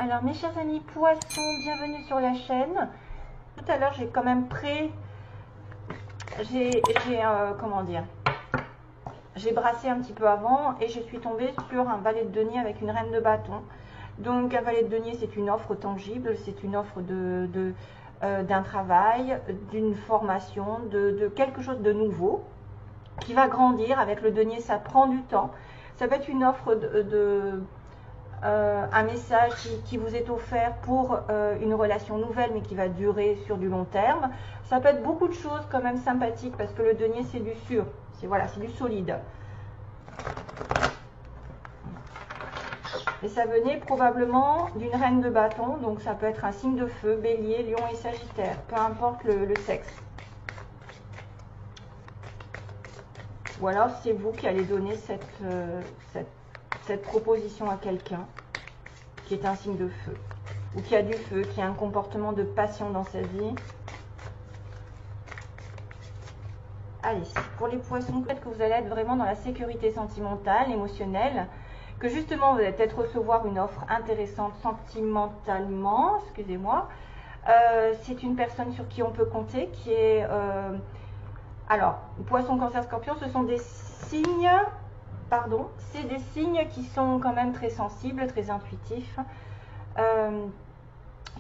Alors mes chers amis poissons, bienvenue sur la chaîne. Tout à l'heure j'ai quand même comment dire, j'ai brassé un petit peu avant et je suis tombée sur un valet de denier avec une reine de bâton. Donc un valet de denier, c'est une offre tangible, c'est une offre d'un travail, d'une formation, de quelque chose de nouveau qui va grandir. Avec le denier, ça prend du temps. Ça peut être une offre un message qui vous est offert pour une relation nouvelle mais qui va durer sur du long terme. Ça peut être beaucoup de choses quand même sympathiques parce que le denier c'est du sûr, c'est voilà, c'est du solide. Et ça venait probablement d'une reine de bâton, donc ça peut être un signe de feu, bélier, lion et sagittaire, peu importe le sexe. Ou alors c'est vous qui allez donner cette proposition à quelqu'un qui est un signe de feu, ou qui a du feu, qui a un comportement de passion dans sa vie. Allez, pour les poissons, peut-être que vous allez être vraiment dans la sécurité sentimentale, émotionnelle, que justement vous allez peut-être recevoir une offre intéressante sentimentalement, excusez-moi. C'est une personne sur qui on peut compter, qui est... alors, poisson, cancer, scorpion, ce sont des signes... Pardon, c'est des signes qui sont quand même très sensibles, très intuitifs,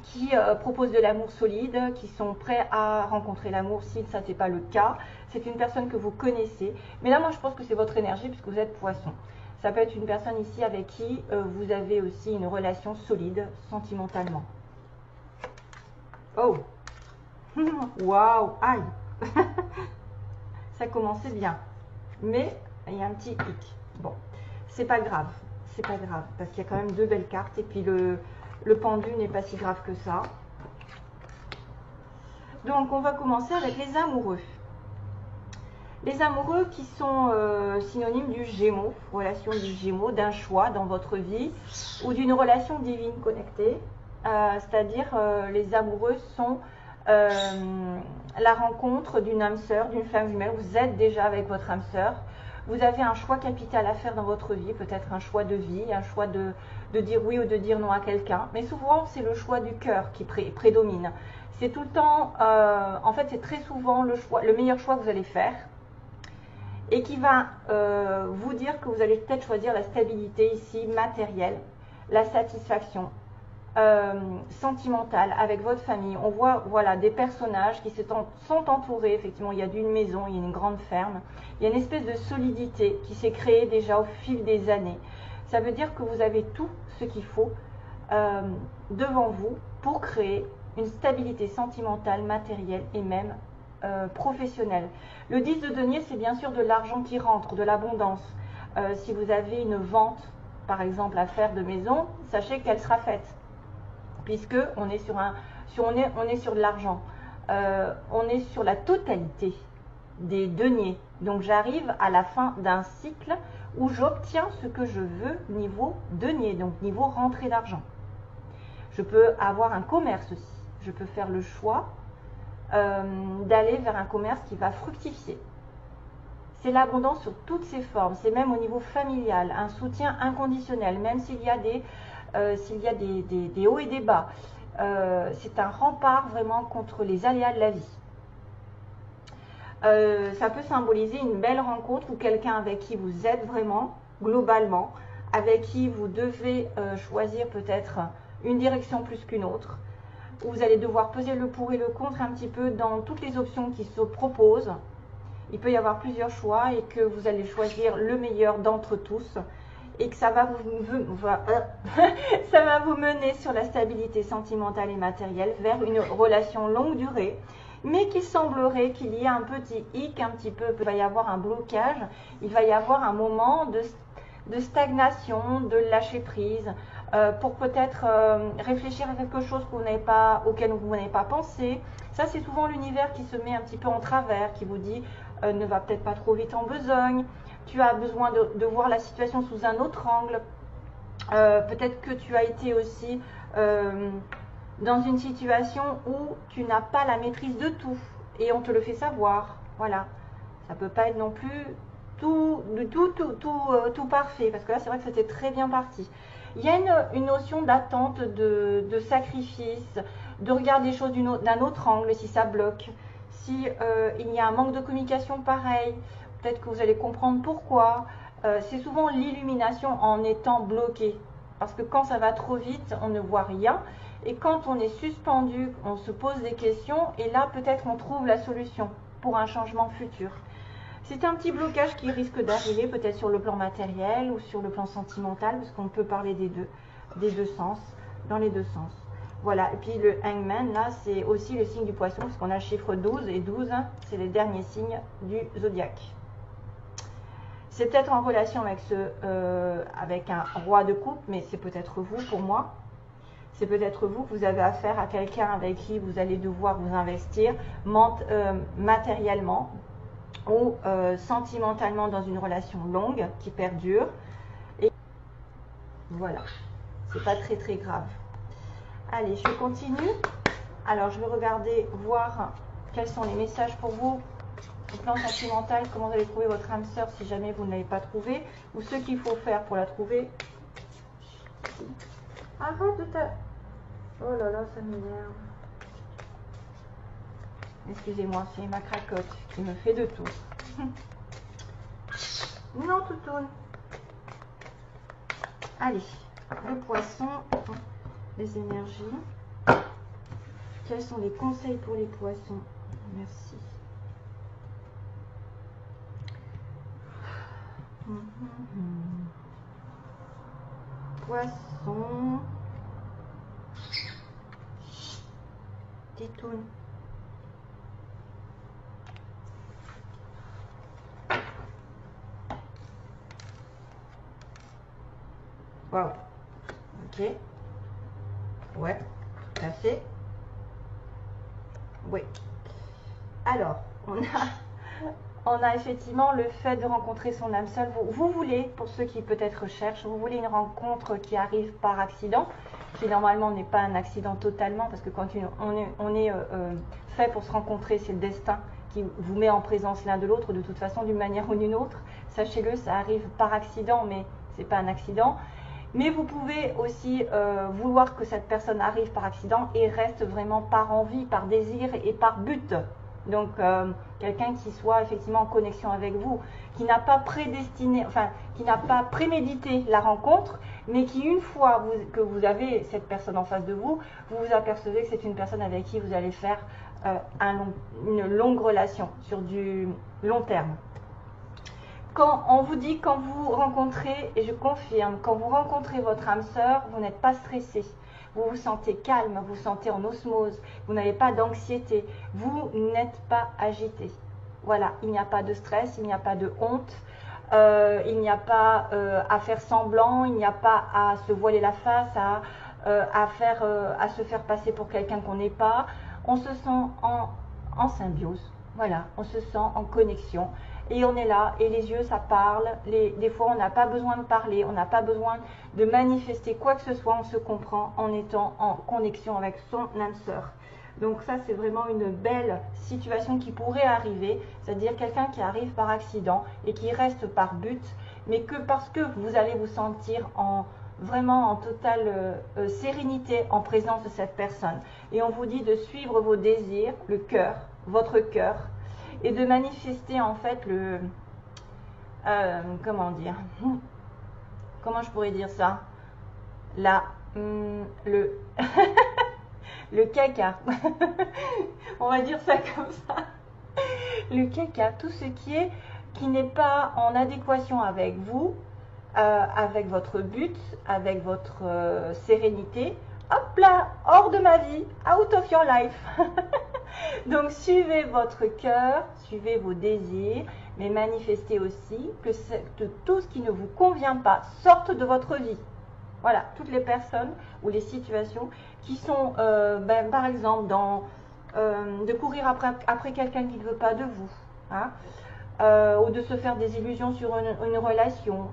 qui proposent de l'amour solide, qui sont prêts à rencontrer l'amour si ça n'est pas le cas. C'est une personne que vous connaissez. Mais là, moi, je pense que c'est votre énergie puisque vous êtes poisson. Ça peut être une personne ici avec qui vous avez aussi une relation solide sentimentalement. Oh, waouh, aïe. Ça commençait bien. Mais il y a un petit hic. Bon, c'est pas grave, parce qu'il y a quand même deux belles cartes et puis le pendu n'est pas si grave que ça. Donc on va commencer avec les amoureux. Les amoureux qui sont synonymes du Gémeaux, relation du Gémeaux, d'un choix dans votre vie ou d'une relation divine connectée. C'est-à-dire les amoureux sont la rencontre d'une âme sœur, d'une flamme jumelle. Vous êtes déjà avec votre âme sœur. Vous avez un choix capital à faire dans votre vie, peut-être un choix de vie, un choix de dire oui ou de dire non à quelqu'un. Mais souvent, c'est le choix du cœur qui prédomine. C'est tout le temps, en fait, c'est très souvent le meilleur choix que vous allez faire et qui va vous dire que vous allez peut-être choisir la stabilité ici, matérielle, la satisfaction sentimentale avec votre famille. On voit voilà, des personnages qui sont entourés, effectivement, il y a d'une maison, il y a une grande ferme, il y a une espèce de solidité qui s'est créée déjà au fil des années. Ça veut dire que vous avez tout ce qu'il faut devant vous pour créer une stabilité sentimentale, matérielle et même professionnelle. Le 10 de denier, c'est bien sûr de l'argent qui rentre, de l'abondance. Si vous avez une vente, par exemple, à faire de maison, sachez qu'elle sera faite. Puisque on est sur de l'argent, on est sur la totalité des deniers. Donc j'arrive à la fin d'un cycle où j'obtiens ce que je veux niveau denier, donc niveau rentrée d'argent. Je peux avoir un commerce aussi. Je peux faire le choix d'aller vers un commerce qui va fructifier. C'est l'abondance sur toutes ses formes. C'est même au niveau familial, un soutien inconditionnel, même s'il y a des hauts et des bas. C'est un rempart vraiment contre les aléas de la vie. Ça peut symboliser une belle rencontre ou quelqu'un avec qui vous êtes vraiment, globalement, avec qui vous devez choisir peut-être une direction plus qu'une autre, où vous allez devoir peser le pour et le contre un petit peu dans toutes les options qui se proposent. Il peut y avoir plusieurs choix et que vous allez choisir le meilleur d'entre tous et que ça va vous mener sur la stabilité sentimentale et matérielle vers une relation longue durée, mais qu'il semblerait qu'il y ait un petit hic, un petit peu, il va y avoir un blocage, il va y avoir un moment de stagnation, de lâcher prise, pour peut-être réfléchir à quelque chose auquel vous n'avez pas pensé. Ça, c'est souvent l'univers qui se met un petit peu en travers, qui vous dit ne va peut-être pas trop vite en besogne, tu as besoin de voir la situation sous un autre angle. Peut-être que tu as été aussi dans une situation où tu n'as pas la maîtrise de tout et on te le fait savoir. Voilà, ça peut pas être non plus tout parfait, parce que là c'est vrai que c'était très bien parti. Il y a une notion d'attente, de sacrifice, de regarder les choses d'un autre angle si ça bloque. Si il y a un manque de communication pareil, peut-être que vous allez comprendre pourquoi. C'est souvent l'illumination en étant bloqué. Parce que quand ça va trop vite, on ne voit rien. Et quand on est suspendu, on se pose des questions. Et là, peut-être on trouve la solution pour un changement futur. C'est un petit blocage qui risque d'arriver peut-être sur le plan matériel ou sur le plan sentimental, parce qu'on peut parler des deux sens, dans les deux sens. Voilà, et puis le Hangman, là, c'est aussi le signe du poisson, parce qu'on a le chiffre 12, et 12, c'est les derniers signes du zodiaque. C'est peut-être en relation avec un roi de coupe, mais c'est peut-être vous pour moi. C'est peut-être vous que vous avez affaire à quelqu'un avec qui vous allez devoir vous investir matériellement, ou sentimentalement dans une relation longue qui perdure. Et voilà, c'est pas très très grave. Allez, je continue. Alors, je vais regarder, voir quels sont les messages pour vous au plan sentimental, comment vous allez trouver votre âme sœur si jamais vous ne l'avez pas trouvée, ou ce qu'il faut faire pour la trouver. Arrête de ta... Oh là là, ça m'énerve. Excusez-moi, c'est ma cracotte qui me fait de tout. Non, toutoune. Allez, le poisson, les énergies. Quels sont les conseils pour les poissons? Merci. Poisson. Titoune. Wow. Ok. Ouais. Tout à fait. Oui. Alors, on a effectivement le fait de rencontrer son âme seule. Vous voulez, pour ceux qui peut-être recherchent, vous voulez une rencontre qui arrive par accident, qui normalement n'est pas un accident totalement, parce que quand on est fait pour se rencontrer, c'est le destin qui vous met en présence l'un de l'autre, de toute façon, d'une manière ou d'une autre. Sachez-le, ça arrive par accident, mais c'est pas un accident. Mais vous pouvez aussi vouloir que cette personne arrive par accident et reste vraiment par envie, par désir et par but. Donc, quelqu'un qui soit effectivement en connexion avec vous, qui n'a pas prédestiné, enfin, qui n'a pas prémédité la rencontre, mais qui, une fois que vous avez cette personne en face de vous, vous vous apercevez que c'est une personne avec qui vous allez faire une longue relation sur du long terme. Quand on vous dit, quand vous rencontrez, et je confirme, quand vous rencontrez votre âme sœur, vous n'êtes pas stressé. Vous vous sentez calme, vous vous sentez en osmose, vous n'avez pas d'anxiété, vous n'êtes pas agité. Voilà, il n'y a pas de stress, il n'y a pas de honte, il n'y a pas à faire semblant, il n'y a pas à se voiler la face, à se faire passer pour quelqu'un qu'on n'est pas. On se sent en symbiose, voilà, on se sent en connexion. Et on est là, et les yeux, ça parle. Des fois, on n'a pas besoin de parler, on n'a pas besoin de manifester quoi que ce soit. On se comprend en étant en connexion avec son âme sœur. Donc ça, c'est vraiment une belle situation qui pourrait arriver. C'est-à-dire quelqu'un qui arrive par accident et qui reste par but, mais que parce que vous allez vous sentir vraiment en totale sérénité en présence de cette personne. Et on vous dit de suivre vos désirs, le cœur, votre cœur, et de manifester en fait comment dire, comment je pourrais dire ça, le caca, on va dire ça comme ça, le caca, tout ce qui n'est pas en adéquation avec vous, avec votre but, avec votre sérénité, hop là, hors de ma vie, out of your life. Donc suivez votre cœur, suivez vos désirs, mais manifestez aussi que tout ce qui ne vous convient pas sorte de votre vie. Voilà, toutes les personnes ou les situations qui sont, par exemple, de courir après quelqu'un qui ne veut pas de vous, hein, ou de se faire des illusions sur une relation,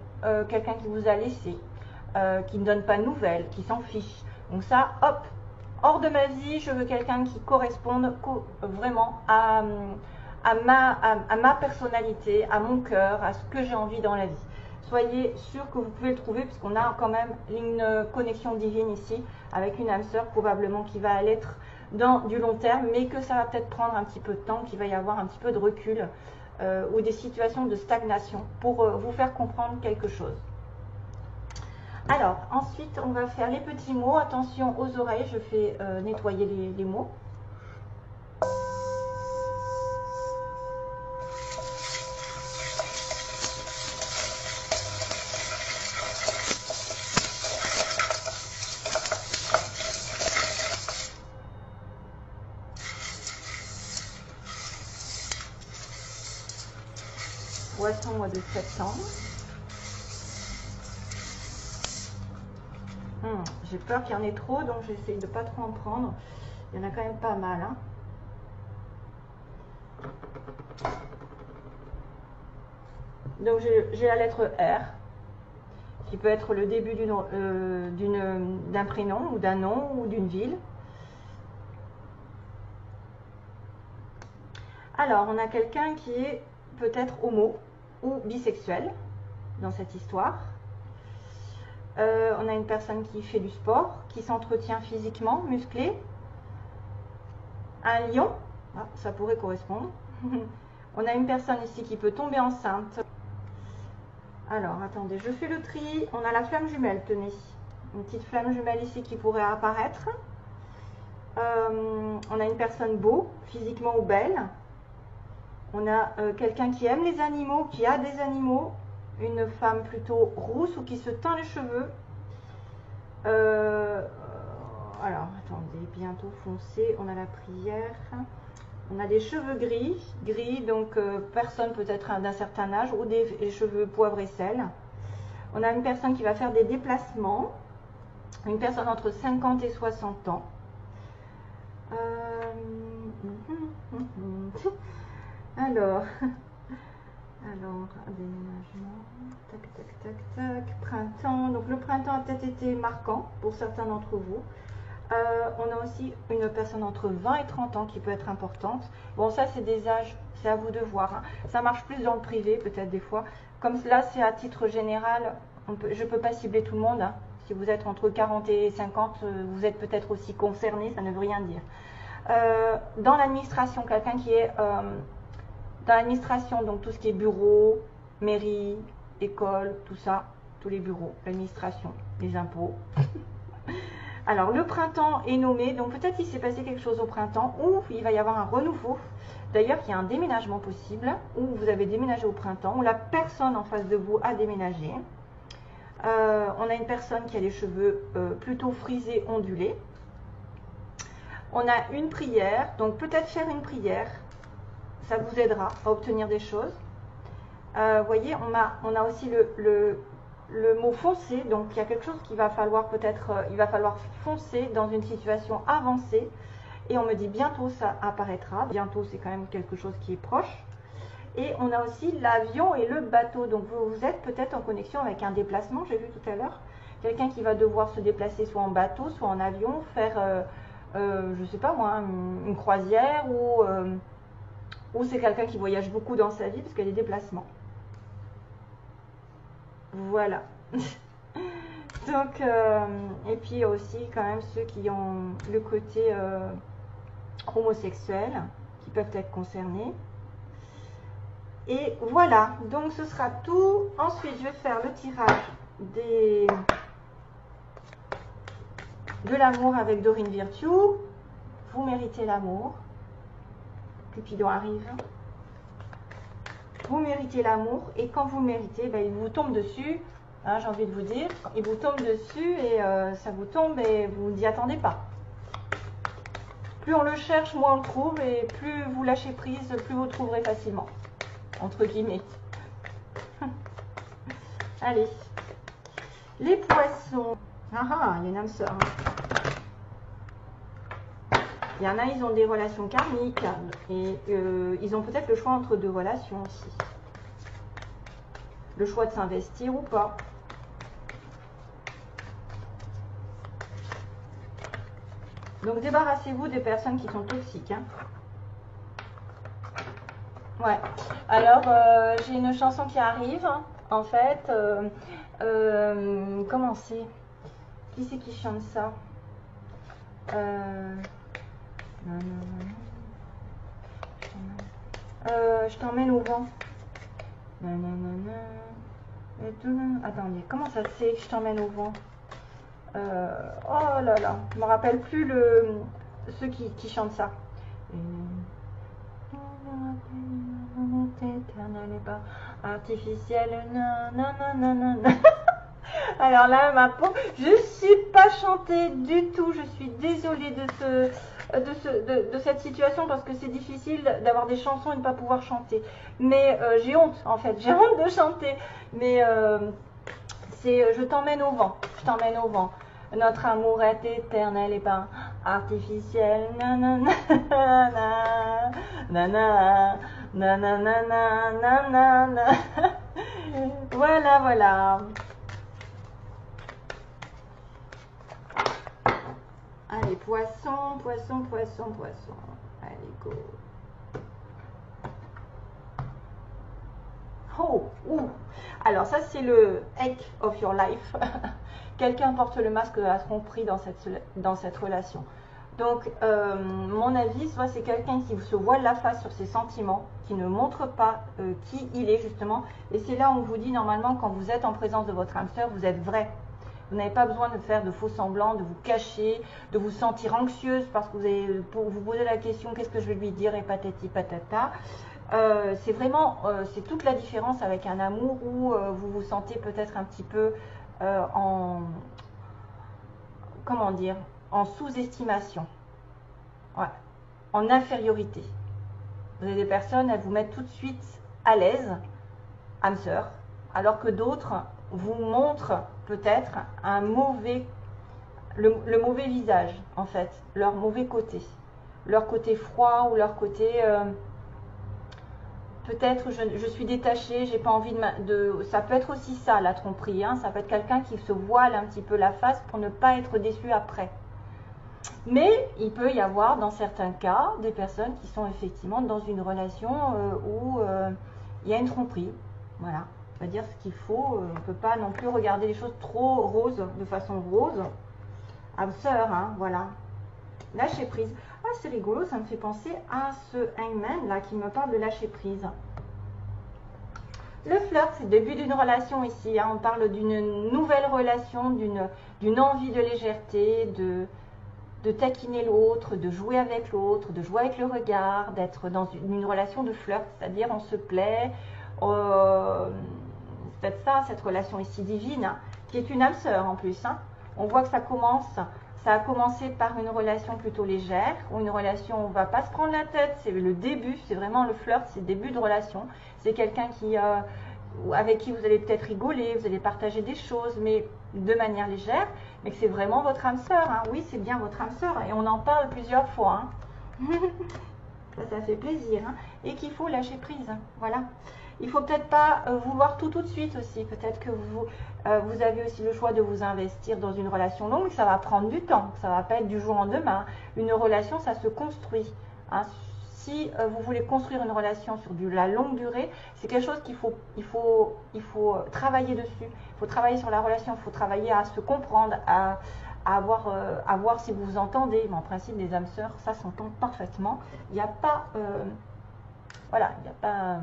quelqu'un qui vous a laissé, qui ne donne pas de nouvelles, qui s'en fiche. Donc ça, hop, hors de ma vie, je veux quelqu'un qui corresponde vraiment à à ma personnalité, à mon cœur, à ce que j'ai envie dans la vie. Soyez sûr que vous pouvez le trouver, puisqu'on a quand même une connexion divine ici, avec une âme sœur probablement qui va l'être dans du long terme, mais que ça va peut-être prendre un petit peu de temps, qu'il va y avoir un petit peu de recul ou des situations de stagnation pour vous faire comprendre quelque chose. Alors, ensuite, on va faire les petits mots. Attention aux oreilles, je fais nettoyer les mots. Poisson, mois de septembre. J'ai peur qu'il y en ait trop, donc j'essaye de ne pas trop en prendre. Il y en a quand même pas mal. Hein. Donc j'ai la lettre R, qui peut être le début d'un prénom, ou d'un nom, ou d'une ville. Alors, on a quelqu'un qui est peut-être homo ou bisexuel dans cette histoire. On a une personne qui fait du sport, qui s'entretient physiquement, musclé. Un lion, ça pourrait correspondre. On a une personne ici qui peut tomber enceinte. Alors, attendez, je fais le tri. On a la flamme jumelle, tenez. Une petite flamme jumelle ici qui pourrait apparaître. On a une personne beau, physiquement ou belle. On a quelqu'un qui aime les animaux, qui a des animaux. Une femme plutôt rousse ou qui se teint les cheveux. Alors, attendez, bientôt foncé. On a la prière. On a des cheveux gris, donc personne peut-être d'un certain âge, ou des cheveux poivre et sel. On a une personne qui va faire des déplacements. Une personne entre 50 et 60 ans. Alors, déménagement, tac, printemps. Donc le printemps a peut-être été marquant pour certains d'entre vous. On a aussi une personne entre 20 et 30 ans qui peut être importante. Bon, ça c'est des âges, c'est à vous de voir. Hein. Ça marche plus dans le privé peut-être des fois. Comme là c'est à titre général, je ne peux pas cibler tout le monde. Hein. Si vous êtes entre 40 et 50, vous êtes peut-être aussi concerné, ça ne veut rien dire. Dans l'administration, quelqu'un qui est dans l'administration, donc tout ce qui est bureau, mairie, école, tout ça, tous les bureaux, l'administration, les impôts. Alors, le printemps est nommé, donc peut-être il s'est passé quelque chose au printemps, ou il va y avoir un renouveau. D'ailleurs, il y a un déménagement possible, ou vous avez déménagé au printemps, ou la personne en face de vous a déménagé. On a une personne qui a les cheveux plutôt frisés, ondulés. On a une prière, donc peut-être faire une prière, ça vous aidera à obtenir des choses. Voyez, on a aussi le mot foncer, donc il y a quelque chose qu'il va falloir peut-être, il va falloir foncer dans une situation avancée, et on me dit bientôt ça apparaîtra, bientôt c'est quand même quelque chose qui est proche. Et on a aussi l'avion et le bateau, donc vous êtes peut-être en connexion avec un déplacement, j'ai vu tout à l'heure, quelqu'un qui va devoir se déplacer soit en bateau, soit en avion, faire, je sais pas moi, une croisière, ou c'est quelqu'un qui voyage beaucoup dans sa vie parce qu'il y a des déplacements. Voilà. Donc, et puis il y a aussi quand même ceux qui ont le côté homosexuel, qui peuvent être concernés. Et voilà, donc ce sera tout. Ensuite, je vais faire le tirage de l'amour avec Dorine Virtue. Vous méritez l'amour. Cupidon arrive. Vous méritez l'amour, et quand vous le méritez, ben, il vous tombe dessus, hein, j'ai envie de vous dire, il vous tombe dessus et ça vous tombe et vous n'y attendez pas. Plus on le cherche, moins on le trouve, et plus vous lâchez prise, plus vous le trouverez facilement, entre guillemets. Allez, les poissons. Ah, il y a une âme sœur. Il y en a, ils ont des relations karmiques et ils ont peut-être le choix entre deux relations aussi. Le choix de s'investir ou pas. Donc débarrassez-vous des personnes qui sont toxiques. Hein. Ouais. Alors, j'ai une chanson qui arrive, en fait. Comment c'est? Qui c'est qui chante ça? Non, non, non, non. Je t'emmène au vent. Non, non, non, non. Attendez, comment ça c'est que je t'emmène au vent? Oh là là, je me rappelle plus ceux qui chantent ça. Éternel et pas artificiel. Non, non, non, non, non. Alors là, ma peau, je ne suis pas chantée du tout. Je suis désolée de cette situation parce que c'est difficile d'avoir des chansons et de ne pas pouvoir chanter. Mais j'ai honte, en fait. J'ai honte de chanter. Mais c'est je t'emmène au vent. Je t'emmène au vent. Notre amour est éternel et pas artificiel. Nanana, nanana, nanana, nanana. Voilà, voilà. Allez, poisson, poisson, poisson, poisson. Allez, go. Oh, ouh. Alors ça, c'est le egg of your life. Quelqu'un porte le masque de la tromperie dans cette relation. Donc, mon avis, soit c'est quelqu'un qui se voile la face sur ses sentiments, qui ne montre pas qui il est justement. Et c'est là où on vous dit, normalement, quand vous êtes en présence de votre âme sœur, vous êtes vrai. Vous n'avez pas besoin de faire de faux semblants, de vous cacher, de vous sentir anxieuse parce que vous posez la question, qu'est-ce que je vais lui dire, et patati patata. C'est vraiment, c'est toute la différence avec un amour où vous vous sentez peut-être un petit peu comment dire, en sous-estimation, ouais, en infériorité. Vous avez des personnes, elles vous mettent tout de suite à l'aise, âme sœur, alors que d'autres vous montrent peut-être le mauvais visage, en fait, leur mauvais côté, leur côté froid ou leur côté peut-être je suis détachée, j'ai pas envie ça peut être aussi ça la tromperie, hein, ça peut être quelqu'un qui se voile un petit peu la face pour ne pas être déçu après. Mais il peut y avoir dans certains cas des personnes qui sont effectivement dans une relation où il y a une tromperie, voilà. On va dire ce qu'il faut, on ne peut pas non plus regarder les choses trop roses, de façon rose. Âme sœur, hein, voilà. Lâcher prise. Ah, c'est rigolo, ça me fait penser à ce hangman là qui me parle de lâcher prise. Le flirt, c'est le début d'une relation ici. Hein. On parle d'une nouvelle relation, d'une envie de légèreté, de taquiner l'autre, de jouer avec l'autre, de jouer avec le regard, d'être dans une relation de flirt, c'est-à-dire on se plaît. C'est peut-être ça, cette relation ici divine, hein, qui est une âme sœur en plus. Hein. On voit que ça a commencé par une relation plutôt légère, ou une relation où on ne va pas se prendre la tête, c'est le début, c'est vraiment le flirt, c'est le début de relation. C'est quelqu'un avec qui vous allez peut-être rigoler, vous allez partager des choses, mais de manière légère, mais que c'est vraiment votre âme sœur. Hein. Oui, c'est bien votre âme sœur, et on en parle plusieurs fois. Hein. Ça fait plaisir. Hein. Et qu'il faut lâcher prise. Hein. Voilà. Il ne faut peut-être pas vouloir tout de suite aussi. Peut-être que vous avez aussi le choix de vous investir dans une relation longue. Ça va prendre du temps. Ça ne va pas être du jour au lendemain. Une relation, ça se construit. Hein. Si vous voulez construire une relation sur la longue durée, c'est quelque chose qu'il faut travailler dessus. Il faut travailler sur la relation. Il faut travailler à se comprendre, à voir si vous vous entendez. Mais en principe, les âmes sœurs, ça s'entend parfaitement. Il n'y a pas... voilà, il n'y a pas...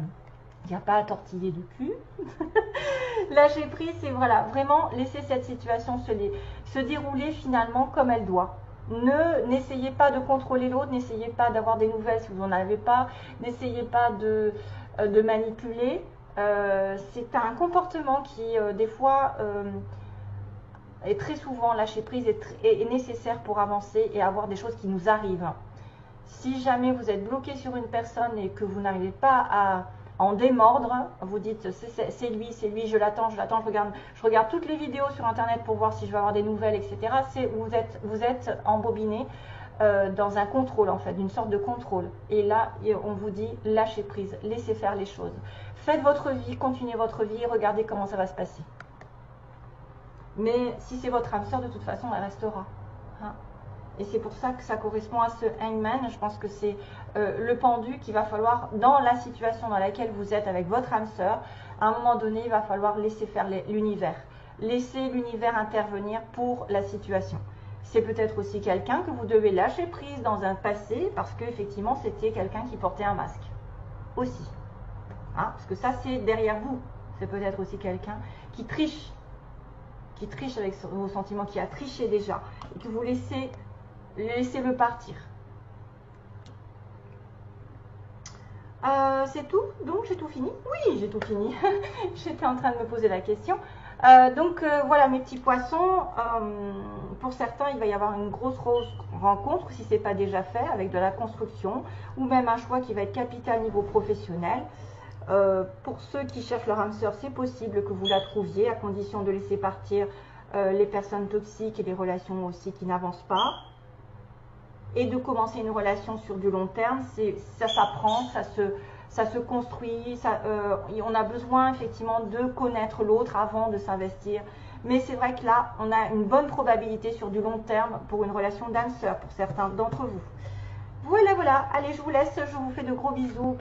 Il n'y a pas à tortiller du cul. Lâcher prise, c'est voilà, vraiment laisser cette situation se dérouler finalement comme elle doit. N'essayez pas de contrôler l'autre, n'essayez pas d'avoir des nouvelles si vous n'en avez pas, n'essayez pas de manipuler. C'est un comportement qui, des fois, est très souvent lâcher prise est nécessaire pour avancer et avoir des choses qui nous arrivent. Si jamais vous êtes bloqué sur une personne et que vous n'arrivez pas à en démordre, vous dites c'est lui, je l'attends, je regarde toutes les vidéos sur internet pour voir si je vais avoir des nouvelles, etc. Vous êtes embobiné dans un contrôle en fait, d'une sorte de contrôle. Et là, on vous dit lâchez prise, laissez faire les choses. Faites votre vie, continuez votre vie, regardez comment ça va se passer. Mais si c'est votre âme sœur, de toute façon, elle restera. Hein. Et c'est pour ça que ça correspond à ce hangman. Je pense que c'est le pendu qu'il va falloir, dans la situation dans laquelle vous êtes avec votre âme sœur, à un moment donné, il va falloir laisser faire l'univers. Laisser l'univers intervenir pour la situation. C'est peut-être aussi quelqu'un que vous devez lâcher prise dans un passé parce qu'effectivement, c'était quelqu'un qui portait un masque. Aussi. Hein, parce que ça, c'est derrière vous. C'est peut-être aussi quelqu'un qui triche avec vos sentiments, qui a triché déjà, et que vous laissez-le partir. C'est tout? Donc j'ai tout fini? Oui, j'ai tout fini. J'étais en train de me poser la question. Voilà mes petits poissons. Pour certains, il va y avoir une grosse rencontre, si ce n'est pas déjà fait, avec de la construction, ou même un choix qui va être capital niveau professionnel. Pour ceux qui cherchent leur âme sœur, c'est possible que vous la trouviez, à condition de laisser partir les personnes toxiques et les relations aussi qui n'avancent pas. Et de commencer une relation sur du long terme, ça s'apprend, ça se construit, on a besoin effectivement de connaître l'autre avant de s'investir. Mais c'est vrai que là, on a une bonne probabilité sur du long terme pour une relation d'âme sœur pour certains d'entre vous. Voilà, allez, je vous laisse, je vous fais de gros bisous.